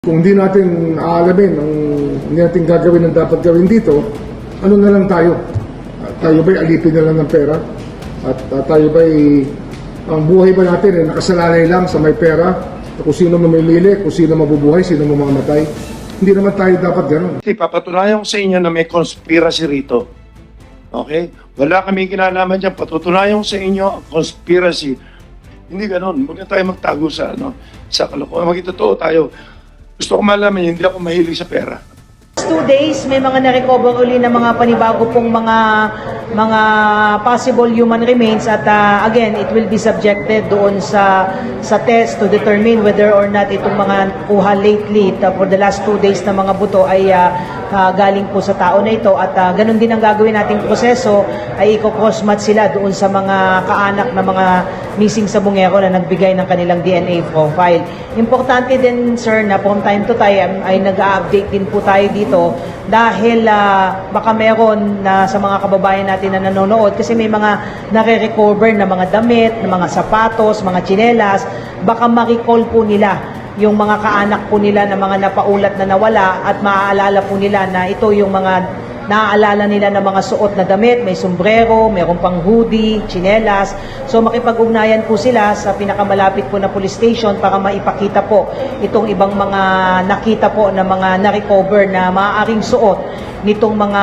Kung hindi natin aalamin ang hindi natin gagawin ang dapat gawin dito, ano na lang tayo? Tayo ba'y alipin na lang ng pera? At tayo ba'y ang buhay ba natin nakasalalay lang sa may pera? Kung sino mamimili, kung sino mabubuhay, sino mamamatay? Hindi naman tayo dapat gano'n. Papatunayan ko sa inyo na may conspiracy rito. Okay? Wala kaming kinalaman dyan. Patutunayan ko sa inyo ang conspiracy. Hindi gano'n. Huwag na tayo magtago sa, sa kalokohan. Magtotoo tayo. Gusto ko malaman yun, hindi ako mahilig sa pera. 2 days, may mga na-recover uli na mga panibago pong mga possible human remains at again, it will be subjected doon sa test to determine whether or not itong mga kuha lately for the last 2 days na mga buto ay galing po sa tao na ito at ganun din ang gagawin nating proseso ay i-cross-match sila doon sa mga kaanak na mga missing sabungero na nagbigay ng kanilang DNA profile. Importante din sir na from time to time ay nag-update din po tayo dito dahil baka meron na sa mga kababayan natin na nanonood kasi may mga nare-recover na mga damit, na mga sapatos, mga tsinelas, baka ma-recall po nila yung mga kaanak po nila na mga napaulat na nawala at maaalala po nila na ito yung mga naaalala nila na mga suot na damit, may sombrero, mayroon pang hoodie, tsinelas. So makipag-ugnayan po sila sa pinakamalapit po na police station para maipakita po itong ibang mga nakita po na mga na-recover na maaaring suot nitong mga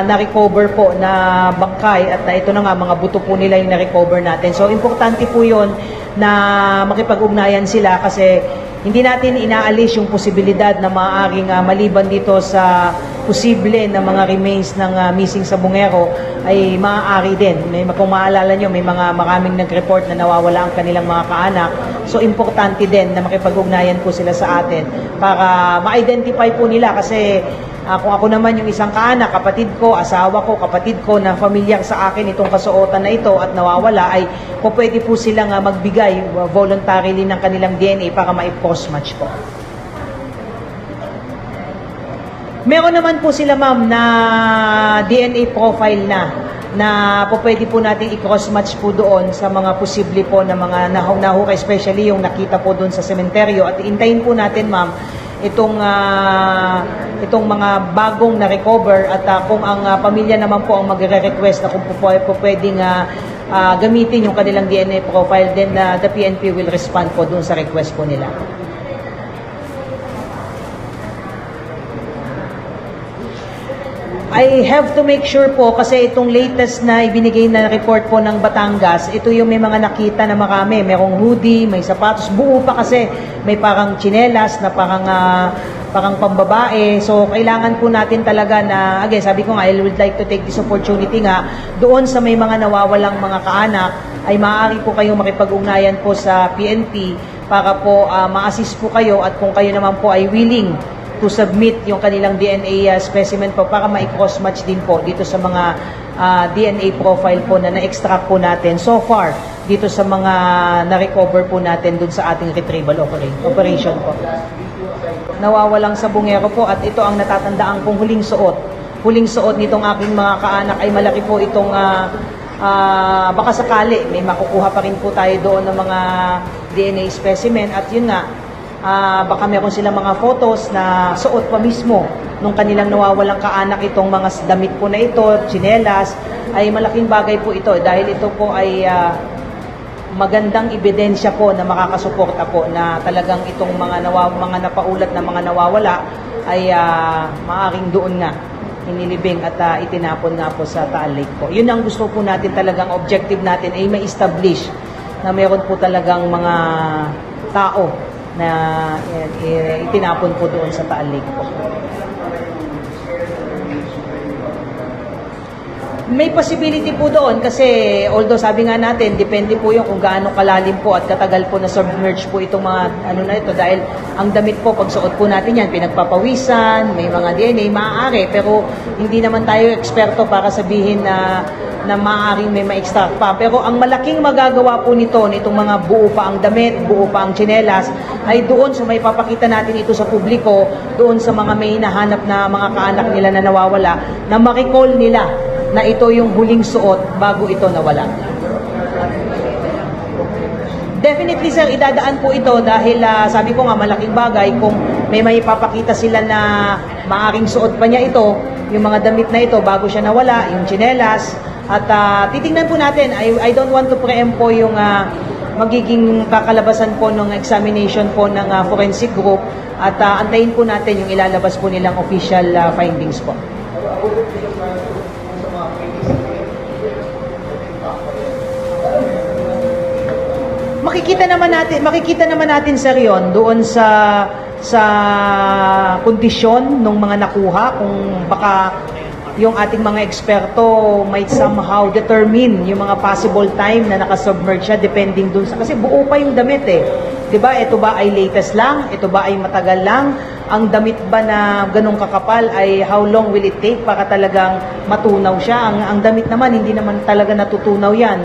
na-recover po na bangkay at ito na nga mga buto po nila yung na-recover natin. So importante po yun na makipag-ugnayan sila kasi hindi natin inaalis yung posibilidad na maaaring maliban dito sa posible na mga remains ng missing sabungero ay maaari din. Kung maalala nyo, may maraming nag-report na nawawala ang kanilang mga kaanak. So importante din na makipag-ugnayan po sila sa atin para ma-identify po nila kasi kung ako naman yung isang kaanak, kapatid ko, asawa ko, kapatid ko na familiar sa akin itong kasuotan na ito at nawawala ay pwede po silang magbigay voluntarily ng kanilang DNA para ma-cross-match po. Meron naman po sila ma'am na DNA profile na pwede po natin i-cross-match po doon sa mga posible po na mga nahukay, especially yung nakita po doon sa sementeryo at intayin po natin ma'am itong mga bagong na-recover at kung ang pamilya naman po ang magre-request na kung po pwedeng gamitin yung kanilang DNA profile, then the PNP will respond po dun sa request po nila. I have to make sure po kasi itong latest na ibinigay na report po ng Batangas, ito yung may mga nakita na marami. Merong hoodie, may sapatos, buo pa kasi. May parang tsinelas na parang pambabae. So, kailangan po natin talaga na, again, sabi ko nga, I would like to take this opportunity nga, doon sa may mga nawawalang mga kaanak, ay maaari po kayong makipag-ugnayan po sa PNP para po ma-assist po kayo at kung kayo naman po ay willing to submit yung kanilang DNA specimen po para ma-cross-match din po dito sa mga DNA profile po na na-extract po natin so far dito sa mga na-recover po natin dun sa ating retrieval operation po. Nawawalang sabungero po at ito ang natatandaan kong huling suot. Huling suot nitong aking mga kaanak ay malaki po itong baka sakali may makukuha pa rin po tayo doon ng mga DNA specimen at yun nga baka meron silang mga photos na suot pa mismo nung kanilang nawawalang kaanak itong mga damit po na ito, tsinelas, ay malaking bagay po ito dahil ito po ay magandang ebidensya po na makakasuporta po na talagang itong mga napaulat na mga nawawala ay maaring doon nga inilibing at itinapon nga po sa Taal Lake po. Yun ang gusto po natin talagang objective natin ay ma-establish na meron po talagang mga tao na itinapon po doon sa Taal Lake po. May possibility po doon kasi although sabi nga natin, depende po yung kung gaano kalalim po at katagal po na submerge po itong mga na ito dahil ang damit po, pag suot po natin yan, pinagpapawisan, may mga DNA, maaari, pero hindi naman tayo eksperto para sabihin na maaaring may ma-extract pa. Pero ang malaking magagawa po nitong mga buo pa ang damit, buo pa ang tsinelas, ay doon sa may papakita natin ito sa publiko, doon sa mga may hinahanap na mga kaanak nila na nawawala, na ma-recall nila na ito yung huling suot bago ito nawala. Definitely sir, idadaan po ito dahil sabi ko nga malaking bagay kung may ipapakita sila na maaring suot pa niya ito, yung mga damit na ito bago siya nawala, yung tsinelas. At titingnan po natin, I don't want to preempt po yung magiging kakalabasan po ng examination po ng forensic group at antayin po natin yung ilalabas po nilang official findings po. Makikita naman natin sir yun doon sa kondisyon ng mga nakuha kung baka yung ating mga eksperto might somehow determine yung mga possible time na nakasubmerge siya depending dun sa kasi buo pa yung damit eh. 'Di ba? Ito ba ay latest lang? Ito ba ay matagal lang? Ang damit ba na ganung kakapal ay how long will it take para talagang matunaw siya? Ang damit naman hindi naman talaga natutunaw 'yan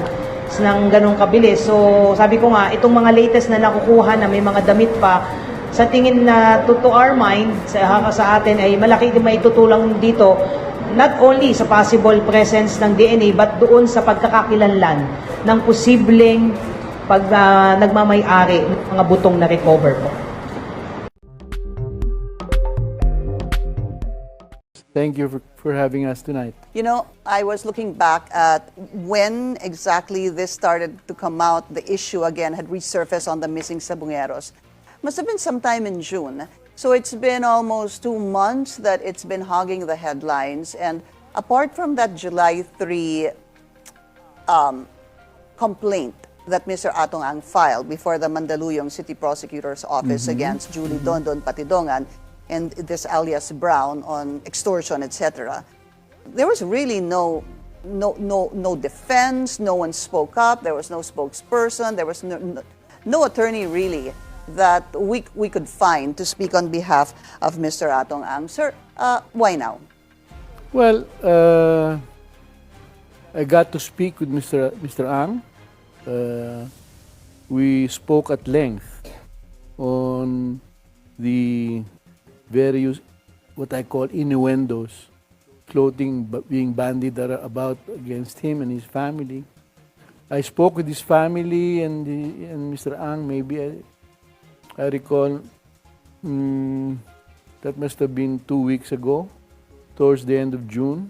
ng ganong kabilis. So, sabi ko nga, itong mga latest na nakukuha na may mga damit pa, sa tingin na to our mind, sa atin ay malaki din maitutulang dito, not only sa possible presence ng DNA, but doon sa pagkakakilanlan ng posibleng nagmamay-ari ng mga butong na recover po. Thank you for having us tonight. You know, I was looking back at when exactly this started to come out, the issue again had resurfaced on the missing Sabungeros. Must have been sometime in June. So it's been almost 2 months that it's been hogging the headlines. And apart from that July 3 complaint that Mr. Atong Ang filed before the Mandaluyong City Prosecutor's Office against Julie Dondon Patidongan, and this alias Brown on extortion, etc. There was really no defense. No one spoke up. There was no spokesperson. There was no attorney really that we could find to speak on behalf of Mr. Atong Ang. Sir, why now? Well, I got to speak with Mr. Ang. We spoke at length on the various, what I call innuendos, being bandied about against him and his family. I spoke with his family and Mr. Ang. Maybe I recall that must have been 2 weeks ago, towards the end of June.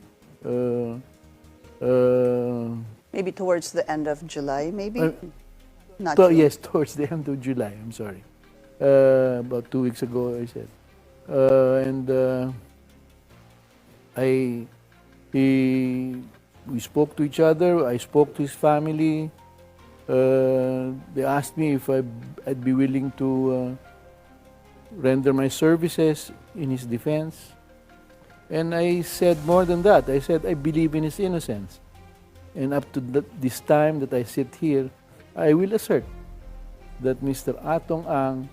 Maybe towards the end of July, maybe? Not June. Yes, towards the end of July. I'm sorry. About 2 weeks ago, I said. We spoke to each other. I spoke to his family. They asked me if I'd be willing to render my services in his defense. And I said more than that. I said I believe in his innocence. And up to this time that I sit here, I will assert that Mr. Atong Ang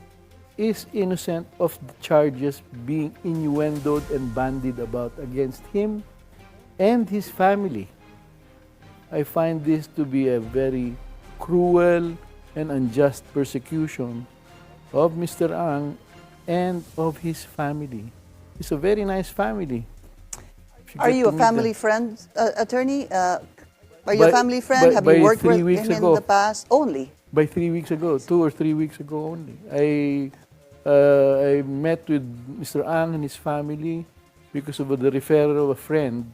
is innocent of the charges being innuendoed and bandied about against him and his family. I find this to be a very cruel and unjust persecution of Mr. Ang and of his family. It's a very nice family. Are you a family friend, attorney? Are you a family friend? Have you worked with him in the past? Only? By 3 weeks ago, 2 or 3 weeks ago only. I met with Mr. Ang and his family because of the referral of a friend,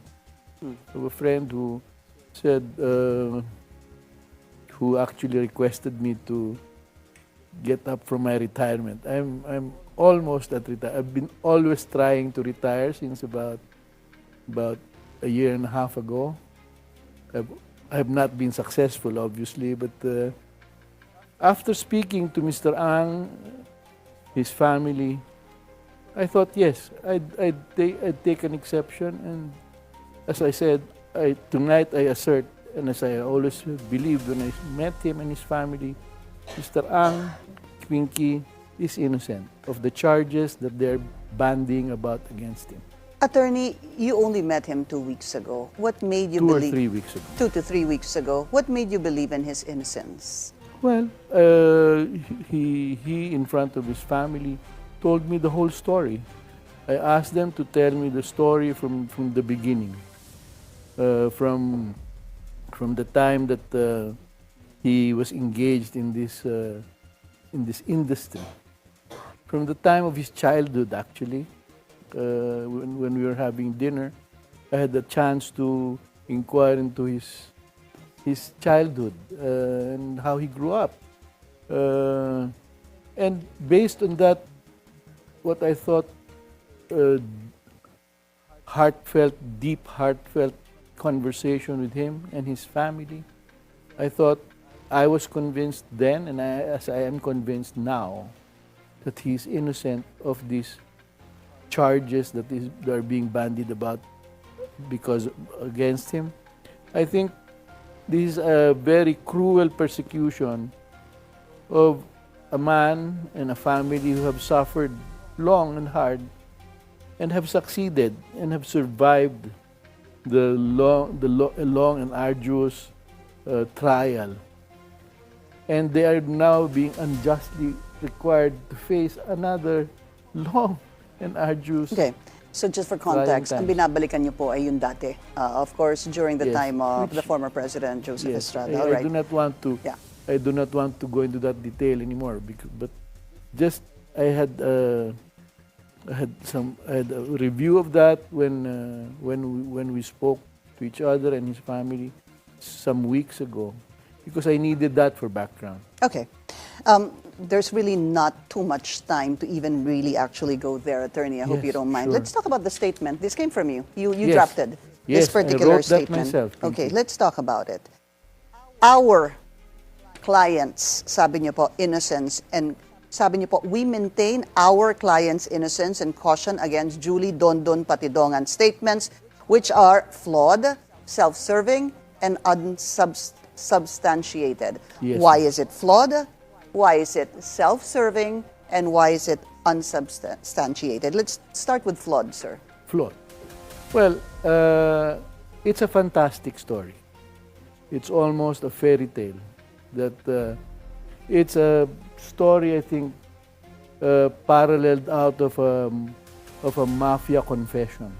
who said, who actually requested me to get up from my retirement. I'm almost at retire. I've been always trying to retire since about a year and a half ago. I have not been successful, obviously, but after speaking to Mr. Ang, his family, I thought, yes, I'd take an exception. And as I said, tonight I assert, and as I always believed when I met him and his family, Mr. Ang, Pinky, is innocent of the charges that they're bandying about against him. Attorney, you only met him 2 weeks ago. What made you 2 or believe? 3 weeks ago. 2 to 3 weeks ago. What made you believe in his innocence? Well, he in front of his family told me the whole story. I asked them to tell me the story from the beginning, from the time that he was engaged in this industry from the time of his childhood. Actually, when we were having dinner, I had the chance to inquire into his childhood and how he grew up. And based on that, what I thought deep heartfelt conversation with him and his family, I thought, I was convinced then, and as I am convinced now, that he is innocent of these charges that are being bandied about because against him. I think this is a very cruel persecution of a man and a family who have suffered long and hard and have succeeded and have survived the long and arduous trial. And they are now being unjustly required to face another long and arduous. Okay. So just for context, ang binabalikan niyo po ay yung dati. Of course, during the Yes. time of the former President, Joseph Yes, Estrada. All right. I do not want to. Yeah. I do not want to go into that detail anymore. But just I had a review of that when we spoke to each other and his family some weeks ago, because I needed that for background. Okay. There's really not too much time to even really actually go there, Attorney. I hope you Yes, don't mind. sure. Let's talk about the statement. This came from you. You Yes. drafted Yes, this particular I wrote that statement. myself. Thank Okay, you. let's talk about it. Our clients, sabi niyo po, innocence, and sabi niyo po, we maintain our clients' innocence and caution against Julie Dondon Patidongan statements, which are flawed, self-serving, and unsubstantiated. Yes, Why is it flawed? Why is it self-serving? And why is it unsubstantiated? Let's start with flawed, sir. Flawed. Well, it's a fantastic story. It's almost a fairy tale. It's a story, I think, paralleled out of a mafia confession.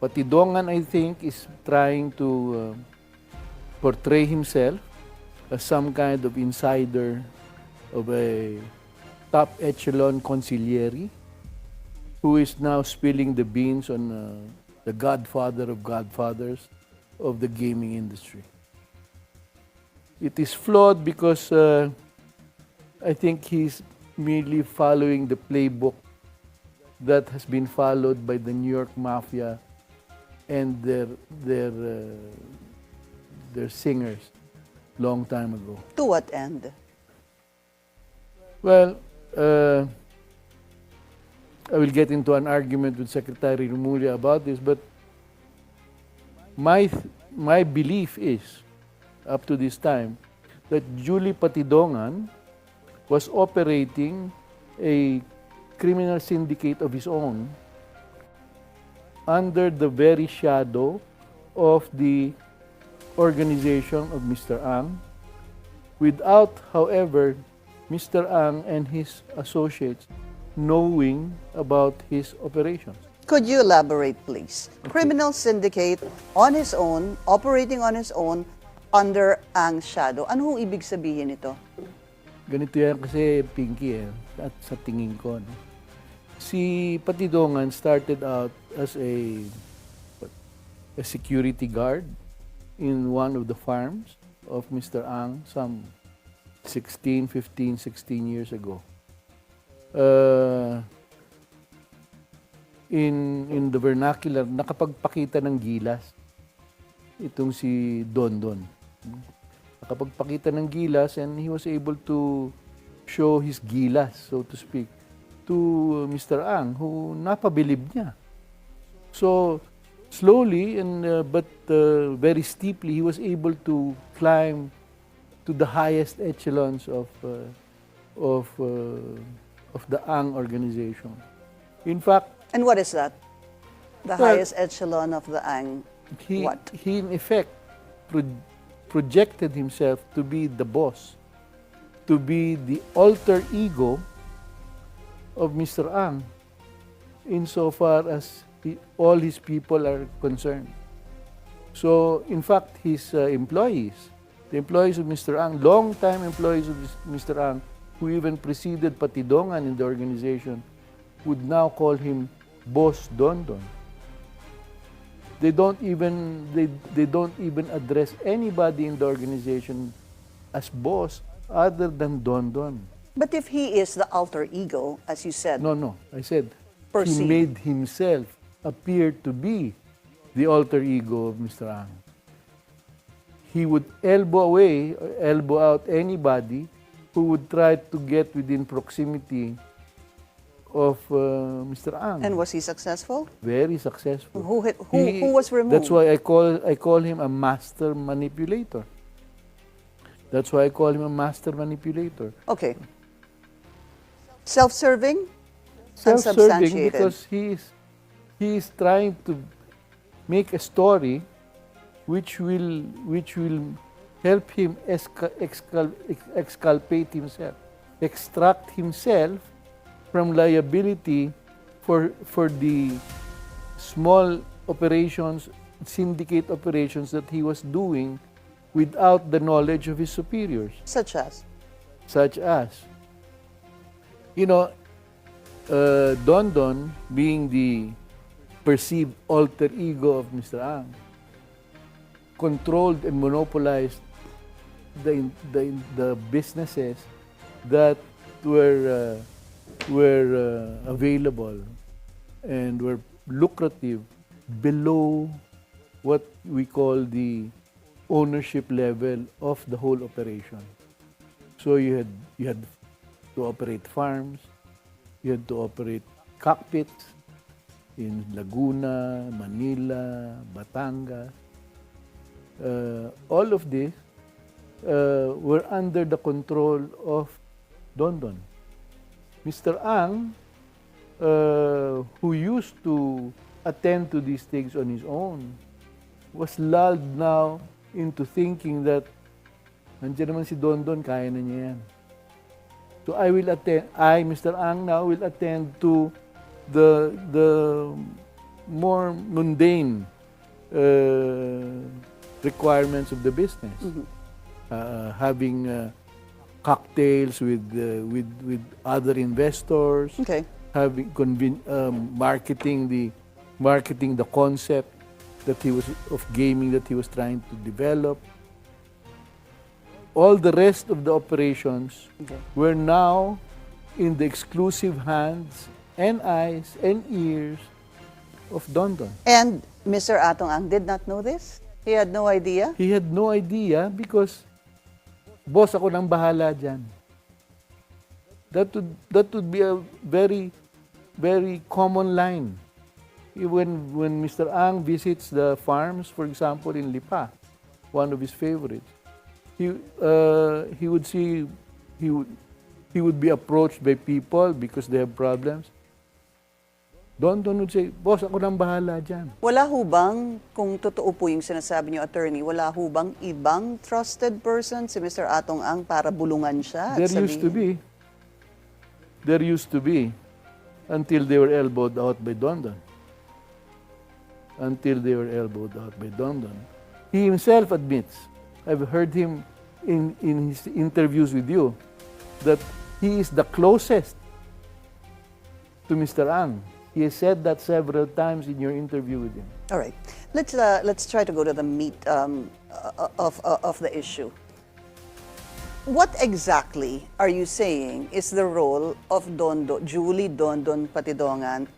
Patidongan, I think, is trying to portray himself as some kind of insider of a top echelon consigliere who is now spilling the beans on the godfather of godfathers of the gaming industry. It is flawed because I think he's merely following the playbook that has been followed by the New York Mafia and their singers long time ago. To what end? Well, I will get into an argument with Secretary Remulla about this, but my belief is, up to this time, that Julie Patidongan was operating a criminal syndicate of his own under the very shadow of the organization of Mr. Ang, without, however, Mr. Ang and his associates knowing about his operations. Could you elaborate, please? Criminal syndicate on his own, operating on his own, under Ang's shadow. Ano hong ibig sabihin nito? Ganito yan kasi, Pinky, at sa tingin ko. No? Si Patidongan started out as a security guard in one of the farms of Mr. Ang some 16 years ago. In the vernacular, nakapagpakita ng gilas itong si Dondon. Nakapagpakita ng gilas, and he was able to show his gilas, so to speak, to Mr. Ang, who napabilib niya. So, slowly but very steeply, he was able to climb to the highest echelons of the Ang organization. In fact, And what is that? The Well, highest echelon of the Ang. What? he in effect projected himself to be the boss, to be the alter ego of Mr. Ang, insofar as all his people are concerned. So, in fact, his employees The employees of Mr. Ang, long-time employees of Mr. Ang, who even preceded Patidongan in the organization, would now call him Boss Dondon. They don't even address anybody in the organization as boss other than Dondon. But if he is the alter ego, as you said, No. I said Proceed. he made himself appear to be the alter ego of Mr. Ang. He would elbow out anybody who would try to get within proximity of Mr. Ang. and was he successful? Very successful. Who was removed? That's why I call him a master manipulator. That's why I call him a master manipulator. Okay. Self-serving? Self-serving Unsubstantiated. because he is trying to make a story which will help him exculpate himself, extract himself from liability for the small operations, syndicate operations that he was doing without the knowledge of his superiors. Such as? Such as, Don Don, being the perceived alter ego of Mr. Ang, controlled and monopolized the businesses that were available and were lucrative below what we call the ownership level of the whole operation. So you had to operate farms, you had to operate cockpits in Laguna, Manila, Batangas. All of this were under the control of Don Don. Mr. Ang, who used to attend to these things on his own, was lulled now into thinking that nandiyan naman si Don Don, kaya na niya yan. So Mr. Ang now will attend to the more mundane requirements of the business. Having cocktails with other investors, Okay. having marketing the concept of gaming that he was trying to develop. All the rest of the operations were now in the exclusive hands and eyes and ears of Don Don. And Mr. Atong Ang did not know this? He had no idea? He had no idea because, boss, ako nang bahala dyan. That would be a very, very common line. When Mr. Ang visits the farms, for example, in Lipa, one of his favorites, he would be approached by people because they have problems. Don would say, boss, ako nang bahala dyan. Wala ho bang, kung totoo po yung sinasabi niyo, attorney, wala ho bang ibang trusted person si Mr. Atong Ang para bulungan siya? at There used to sabihin- be. There used to be. Until they were elbowed out by Don. He himself admits, I've heard him in his interviews with you, that he is the closest to Mr. Ang. He has said that several times in your interview with him. All right. Let's try to go to the meat of the issue. What exactly are you saying is the role of Julie Dondon Patidongan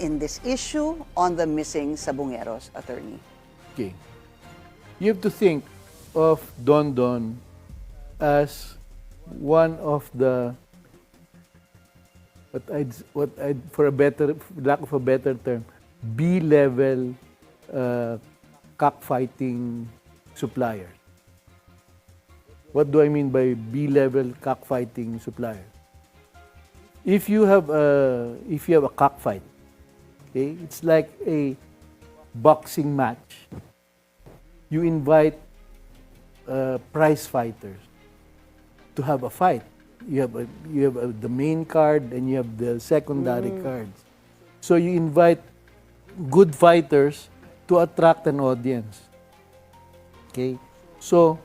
in this issue on the missing Sabungeros, attorney? Okay. You have to think of Don as one of the lack of a better term, B-level cockfighting suppliers. What do I mean by B-level cockfighting supplier? If you have a cockfight, okay, it's like a boxing match. You invite prize fighters to have a fight. You have the main card and you have the secondary cards. So you invite good fighters to attract an audience. Okay, so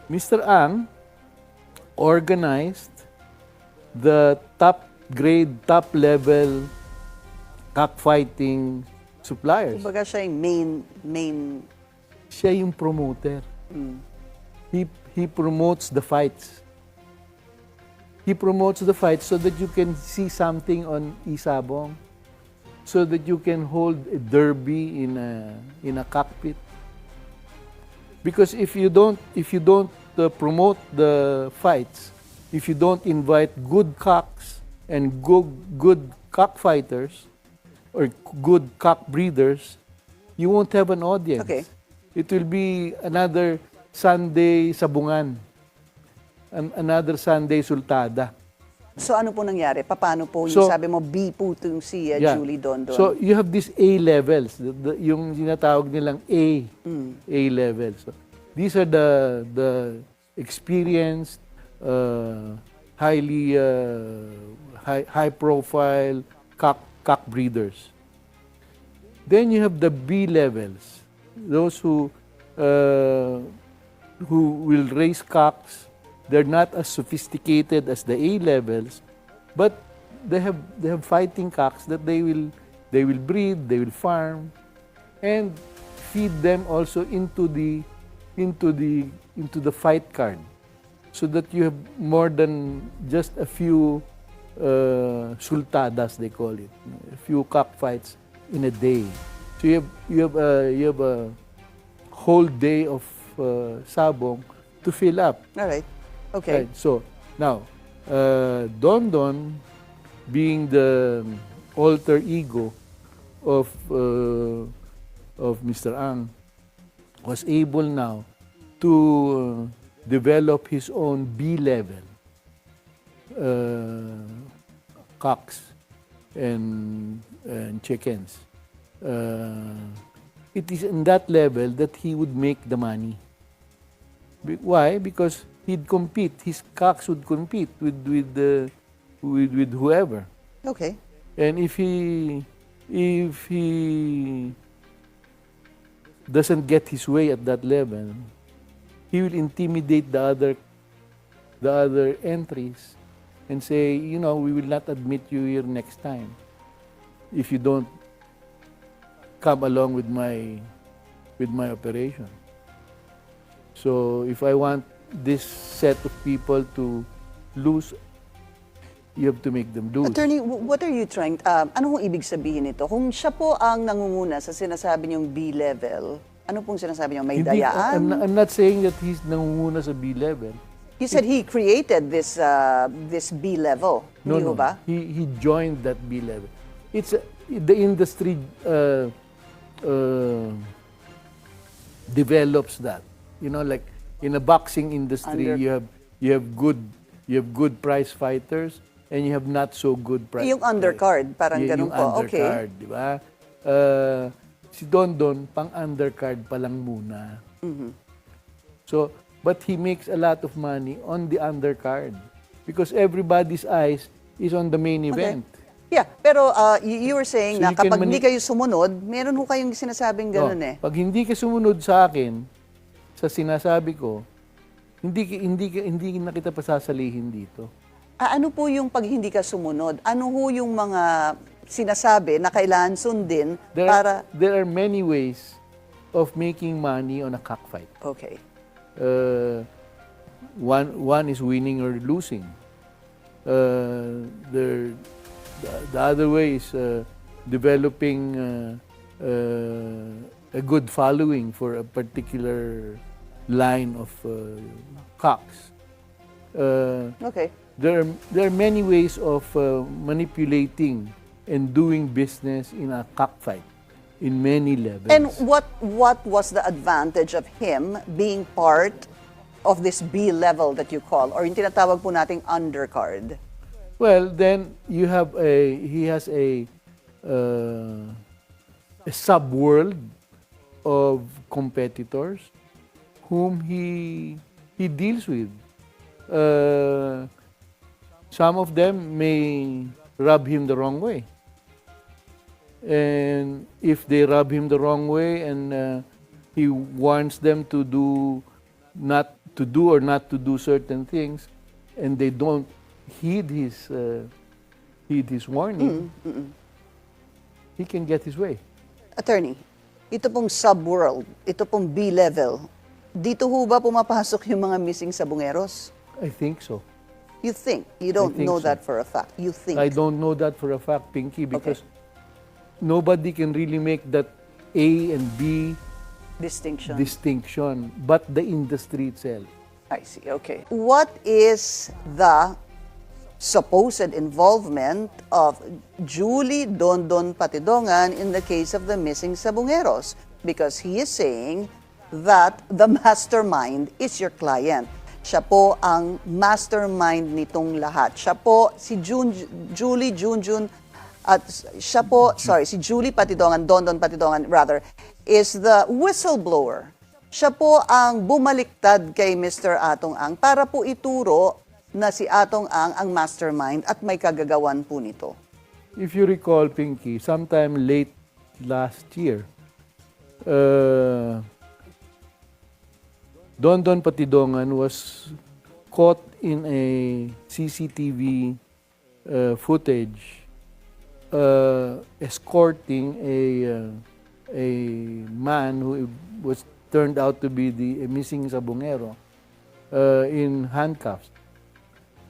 Mr. Ang organized the top grade, top level cockfighting suppliers. Kumbaga siya yung main Siya yung promoter. He promotes the fights. He promotes the fights so that you can see something on Isabong, so that you can hold a derby in a cockpit. Because if you don't promote the fights, if you don't invite good cocks and good cockfighters or good cock breeders, you won't have an audience. Okay. It will be another Sunday sabungan, another Sunday sultada. So ano po nangyari? Paano po yung So, sabi mo B po itong si Yeah. Julie Dondon? So you have these A levels, yung sinatawag nilang A levels. So, these are the experienced, highly high profile cock breeders. Then you have the B levels, those who will raise cocks. They're not as sophisticated as the A levels, but they have fighting cocks that they will breed, they will farm, and feed them also into the fight card, so that you have more than just a few sultadas, they call it, a few cockfights in a day. So you have a whole day of sabong to fill up. All right. Okay. Right. So now, Dondon, being the alter ego of Mr. Ang, was able now to develop his own B level cocks and chickens. It is in that level that he would make the money. Why? Because he'd compete. His cocks would compete with whoever. Okay. And if he doesn't get his way at that level, he will intimidate the other entries and say, we will not admit you here next time if you don't come along with my operation. So if I want this set of people to lose, you have to make them lose. Attorney, what are you trying, ano hong ibig sabihin nito? Kung siya po ang nangunguna sa sinasabi niyong B level, ano pong sinasabi niyo? May dayaan? I'm not saying that he's nangunguna sa B level. He said he created this B level. No, Hindi ho no. ba? He joined that B level. It's the industry develops that. Like in a boxing industry, you have good prize fighters and you have not so good prize. Yung undercard, parang ganun yung po. undercard, Okay. di ba? Si Dondon pang undercard pa lang muna. So, but he makes a lot of money on the undercard because everybody's eyes is on the main event. Yeah, pero you were saying So na you can kapag hindi kayo sumunod, meron ho kayong sinasabing ganun eh. Pag hindi ka sumunod sa akin, sa sinasabi ko, hindi na kita pasasalihin dito. Ano po yung pag hindi ka sumunod? Ano ho yung mga sinasabi na kailangan sundin para... There are many ways of making money on a cockfight. Okay. One is winning or losing. The other way is developing a good following for a particular line of cocks. Okay. There are many ways of manipulating and doing business in a cockfight in many levels. And what was the advantage of him being part of this B level that you call, or yung tinatawag po nating undercard? Well, then he has a subworld of competitors whom he deals with. Some of them may rub him the wrong way. And if they rub him the wrong way and he wants them to to do or not to do certain things, and they don't heed his warning, he can get his way. Attorney, ito pong subworld, ito pong B-level, dito ho ba pumapasok yung mga missing sabungeros? I think so. You think? You don't think know so. that for a fact. You think? I don't know that for a fact, Pinky, because nobody can really make that A and B distinction, but the industry itself. I see, okay. What is the supposed involvement of Julie Dondon Patidongan in the case of the missing sabungeros? Because he is saying that the mastermind is your client. Siya po ang mastermind nitong lahat. Siya po si Julie Junjun at siya po, si Julie Patidongan, Dondon Patidongan rather, is the whistleblower. Siya po ang bumaliktad kay Mr. Atong Ang para po ituro na si Atong ang mastermind at may kagagawan po nito. If you recall, Pinky, sometime late last year, Dondon Patidongan was caught in a CCTV footage escorting a man who was turned out to be the missing sabungero in handcuffs.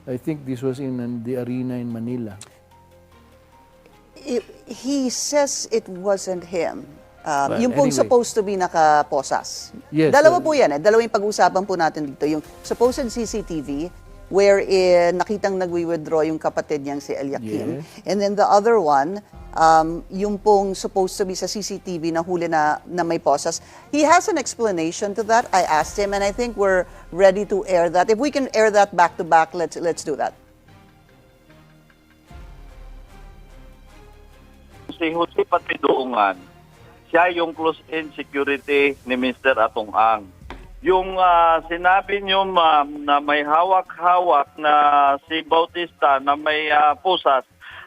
I think this was in the arena in Manila. He says it wasn't him. Well, yung pong anyway. supposed to be nakaposas. Yes, Dalawa po yan. Dalawa yung pag-uusapan po natin dito. Yung supposed CCTV wherein nakitang nagwi-withdraw yung kapatid niyang si Eliakim. Yes. And then the other one, yung pong supposed to be sa CCTV na huli na may posas. He has an explanation to that. I asked him and I think we're ready to air that. If we can air that back to back, let's do that. Si Jose Patidongan, siya yung close-in security ni Mr. Atong Ang. Yung sinabi niyo, ma'am, na may hawak-hawak na si Bautista na may pusas,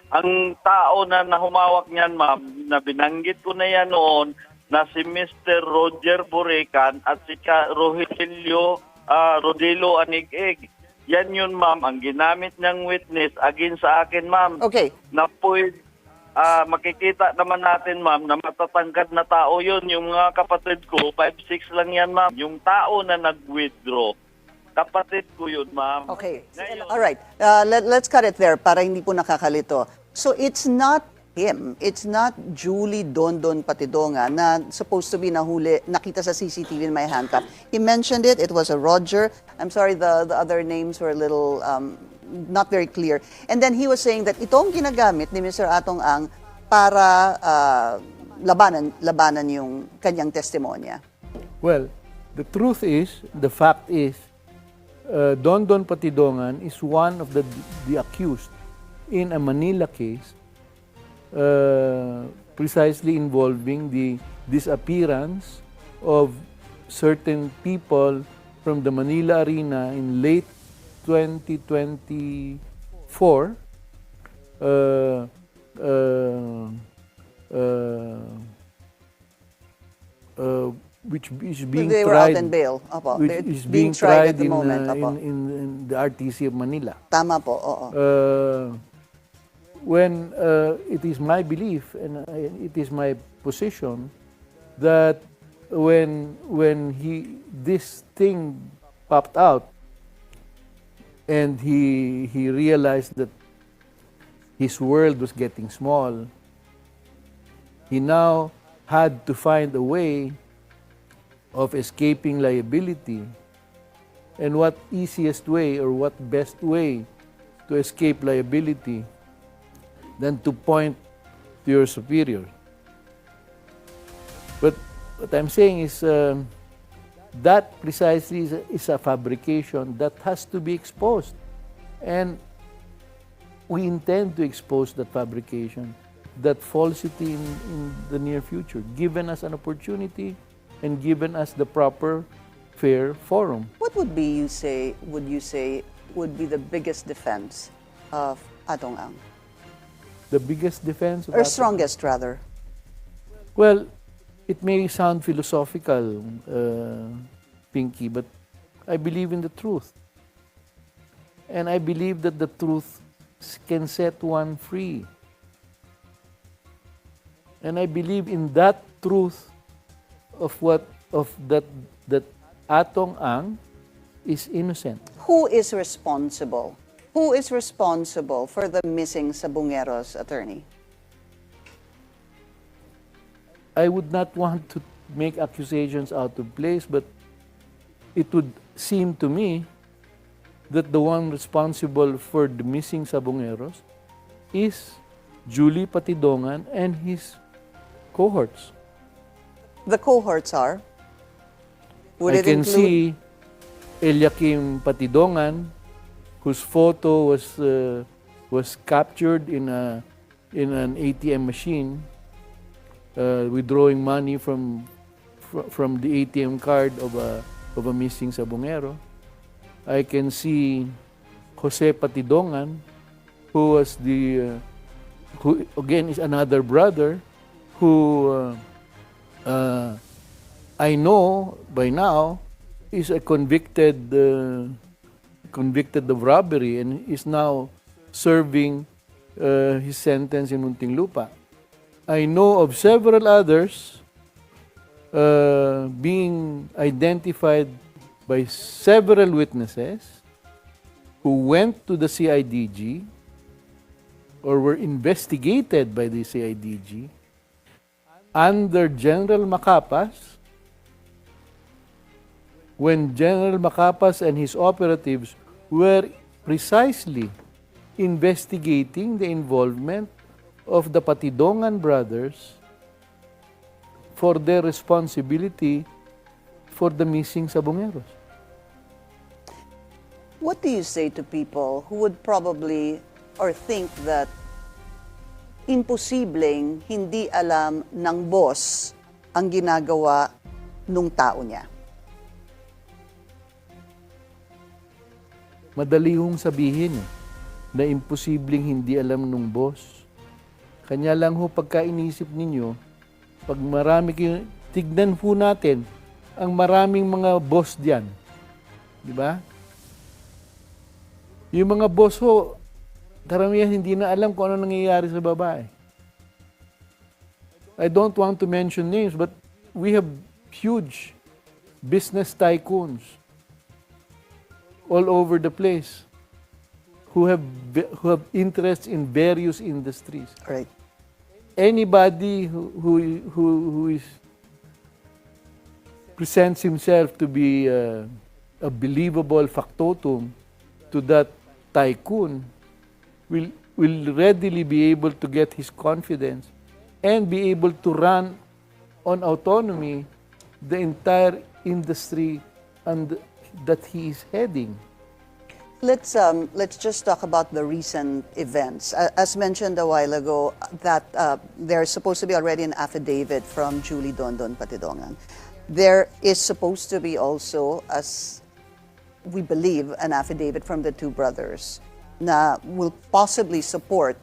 ang tao na humawak niyan, ma'am, na binanggit ko na yan noon, na si Mr. Roger Burican at si Rodilo Anigig. Yan yun, ma'am, ang ginamit niyang witness against sa akin, ma'am. Okay. Na makikita naman natin, ma'am, na matatangkad na tao yun. Yung mga kapatid ko, 5'6" lang yan, ma'am. Yung tao na nag-withdraw, kapatid ko yun, ma'am. Okay. Ngayon, All right. Let's cut it there para hindi po nakakalito. So it's not him. It's not Julie Dondon Patidongan na supposed to be nahuli, nakita sa CCTV in my handcuff. He mentioned it. It was a Roger. I'm sorry, the other names were a little not very clear. And then he was saying that itong ginagamit ni Mr. Atong Ang para labanan yung kanyang testimonya. Well, the truth is, the fact is, Dondon Patidongan is one of the accused in a Manila case precisely involving the disappearance of certain people from the Manila arena in late 2024 which is being They were tried, out in bail. Opo. which They're is being being tried at tried the moment. Opo. in the RTC of Manila. Tama po, oo. When it is my belief and it is my position that when this thing popped out and he realized that his world was getting small, he now had to find a way of escaping liability. And what easiest way or what best way to escape liability than to point to your superior? But what I'm saying is that precisely is a fabrication that has to be exposed. And we intend to expose that fabrication, that falsity in the near future, given us an opportunity and given us the proper, fair forum. What would you say would be the biggest defense of Atong Ang? The biggest defense of Or Atong- strongest, rather? Well, it may sound philosophical, Pinky, but I believe in the truth. And I believe that the truth can set one free. And I believe in that truth of that Atong Ang is innocent. Who is responsible? Who is responsible for the missing Sabungeros, attorney? I would not want to make accusations out of place, but it would seem to me that the one responsible for the missing Sabungeros is Julie Patidongan and his cohorts. The cohorts are? Would I it can include? see Eliakim Patidongan, whose photo was captured in an ATM machine, withdrawing money from the ATM card of a missing Sabungero. I can see Jose Patidongan, who was who again is another brother, who I know by now is a convicted of robbery and is now serving his sentence in Muntinlupa. I know of several others being identified by several witnesses who went to the CIDG or were investigated by the CIDG under General Macapas, when General Macapas and his operatives were precisely investigating the involvement of the Patidongan brothers for their responsibility for the missing Sabungeros. What do you say to people who would probably or think that imposibleng hindi alam ng boss ang ginagawa nung tao niya? Madali hong sabihin na imposibleng hindi alam nung boss. Kanya lang ho pagka inisip ninyo, pag marami kayo, tignan po natin ang maraming mga boss diyan. Di ba? Yung mga boss ho, karamihan hindi na alam kung ano nangyayari sa babae. I don't want to mention names, but we have huge business tycoons all over the place who have interests in various industries. Right. Anybody who presents himself to be a believable factotum to that tycoon will readily be able to get his confidence and be able to run on autonomy the entire industry that he is heading. Let's just talk about the recent events. As mentioned a while ago, that there's supposed to be already an affidavit from Julie Dondon Patidongan. There is supposed to be also, as we believe, an affidavit from the two brothers na will possibly support,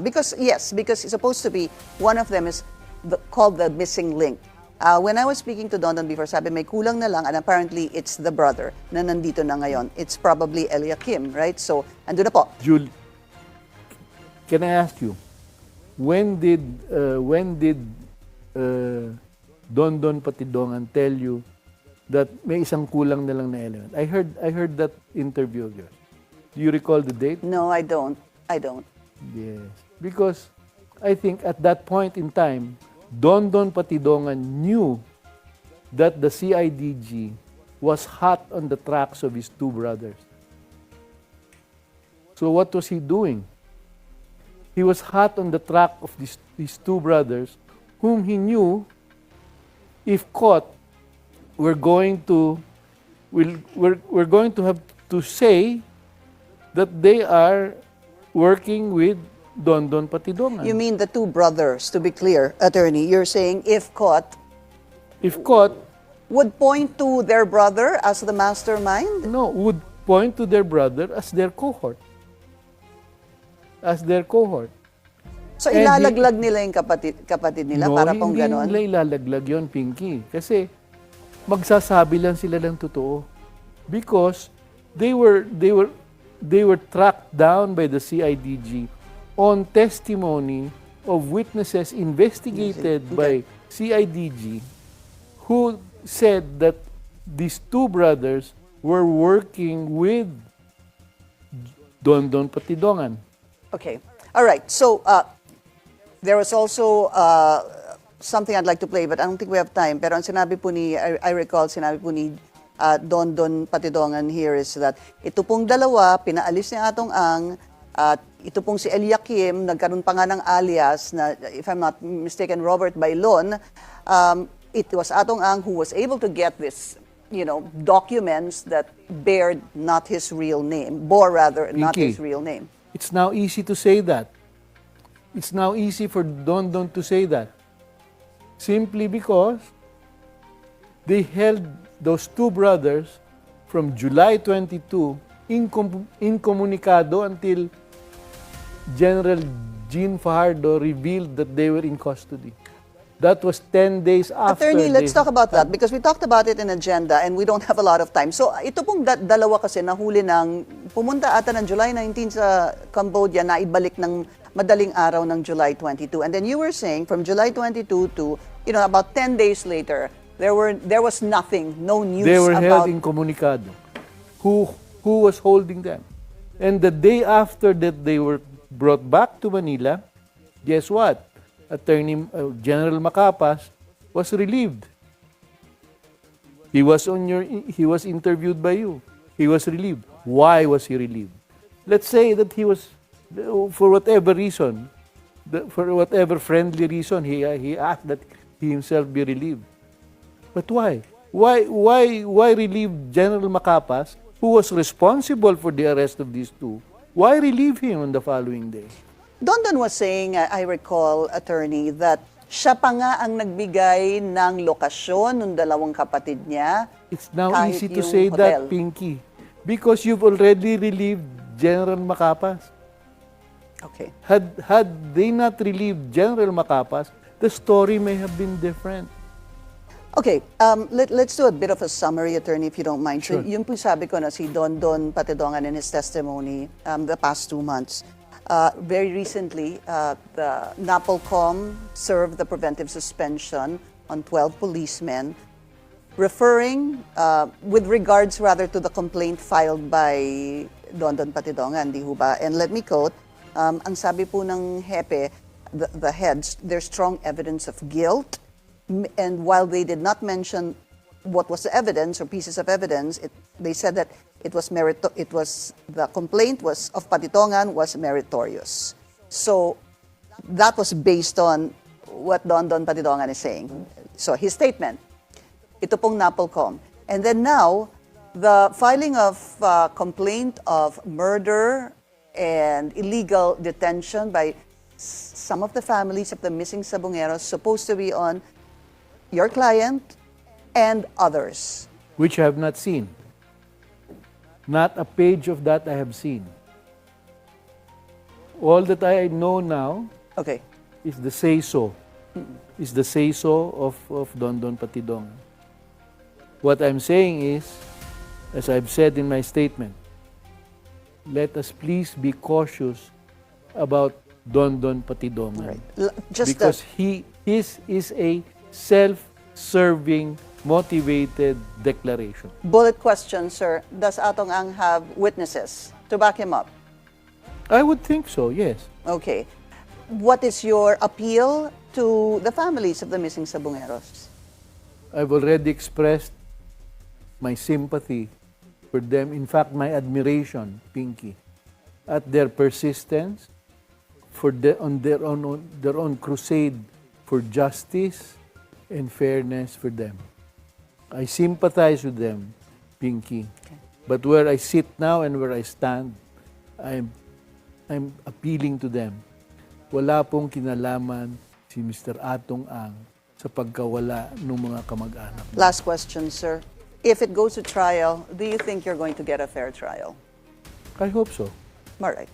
because it's supposed to be, one of them is called the missing link. When I was speaking to Dondon before, sabi may kulang na lang, and apparently it's the brother na nandito na ngayon. It's probably Eliakim, right? So, ando na po. Julie, can I ask you, when did Dondon Patidongan tell you that may isang kulang na lang na element? I heard that interview of yours. Do you recall the date? No, I don't. Yes. Because I think at that point in time, Dondon Patidongan knew that the CIDG was hot on the tracks of his two brothers. So what was he doing? He was hot on the track of these two brothers, whom he knew, if caught, we're going to have to say that they are working with Dondon Patidongan. You mean the two brothers, to be clear, attorney? You're saying if caught, would point to their brother as the mastermind? No, would point to their brother as their cohort. So ilalaglag nila yung kapatid nila para pong ganon? No, hindi nila ilalaglag yun, Pinky. Kasi magsasabi lang sila ng totoo. because they were tracked down by the CIDG on testimony of witnesses investigated by CIDG who said that these two brothers were working with Don Patidongan. Okay. All right. So there was also something I'd like to play, but I don't think we have time. Pero ang sinabi po ni, I recall, sinabi po ni Don Patidongan here is that ito pong dalawa, pinaalis ni Atong Ang, at ito pong si Eliakim, nagkaroon pa nga ng alias na, if I'm not mistaken, Robert Bailon. It was Atong Ang who was able to get this, documents that bore not his real name, not his real name. It's now easy to say that. It's now easy for Don to say that. Simply because they held those two brothers from July 22 incommunicado until General Jean Fajardo revealed that they were in custody. That was 10 days after. Attorney, let's talk about that because we talked about it in agenda and we don't have a lot of time. So ito pong dalawa kasi nahuli pumunta ata ng July 19 sa Cambodia na ibalik ng madaling araw ng July 22. And then you were saying from July 22 to, about 10 days later, there was nothing, no news they were about... held incommunicado. Who was holding them? And the day after that they were brought back to Manila, guess what? Attorney General Macapas was relieved. He was interviewed by you. He was relieved. Why was he relieved? Let's say that he was, for whatever reason, for whatever friendly reason, he asked that he himself be relieved. But why? Why relieve General Macapas, who was responsible for the arrest of these two? Why relieve him on the following day? Don was saying, I recall, attorney, that siya pa nga ang nagbigay ng lokasyon ng dalawang kapatid niya. It's now kahit easy to yung say hotel. that, Pinky, because you've already relieved General Macapas. Okay. Had they not relieved General Macapas, the story may have been different. Okay, let's do a bit of a summary, attorney, if you don't mind. Sure. So, yung po sabi ko na si Don Patidongan in his testimony the past 2 months. Very recently, the NAPOLCOM served the preventive suspension on 12 policemen, referring, with regards rather to the complaint filed by Don Patidongan, di ho ba? And let me quote, ang sabi po ng hepe, the heads, there's strong evidence of guilt. And while they did not mention what was the evidence or pieces of evidence, they said that the complaint was of Patidongan was meritorious. So that was based on what Don Patidongan is saying. So his statement, ito pong NAPOLCOM. And then now, the filing of complaint of murder and illegal detention by some of the families of the missing Sabungeros supposed to be on your client and others. Which I have not seen. Not a page of that I have seen. All that I know now Okay. is the say-so. Is the say-so of Don Patidongan. What I'm saying is, as I've said in my statement, let us please be cautious about Don Patidongan. Right. Because his is a self-serving, motivated declaration. Bullet question, sir. Does Atong Ang have witnesses to back him up? I would think so, yes. Okay. What is your appeal to the families of the missing Sabungeros? I've already expressed my sympathy for them. In fact, my admiration, Pinky, at their persistence on their own crusade for justice and fairness for them. I sympathize with them, Pinky. Okay. But where I sit now and where I stand, I'm appealing to them. Wala pong kinalaman si Mr. Atong Ang sa pagkawala ng mga kamag-anak. Last question, sir. If it goes to trial, do you think you're going to get a fair trial? I hope so. All right.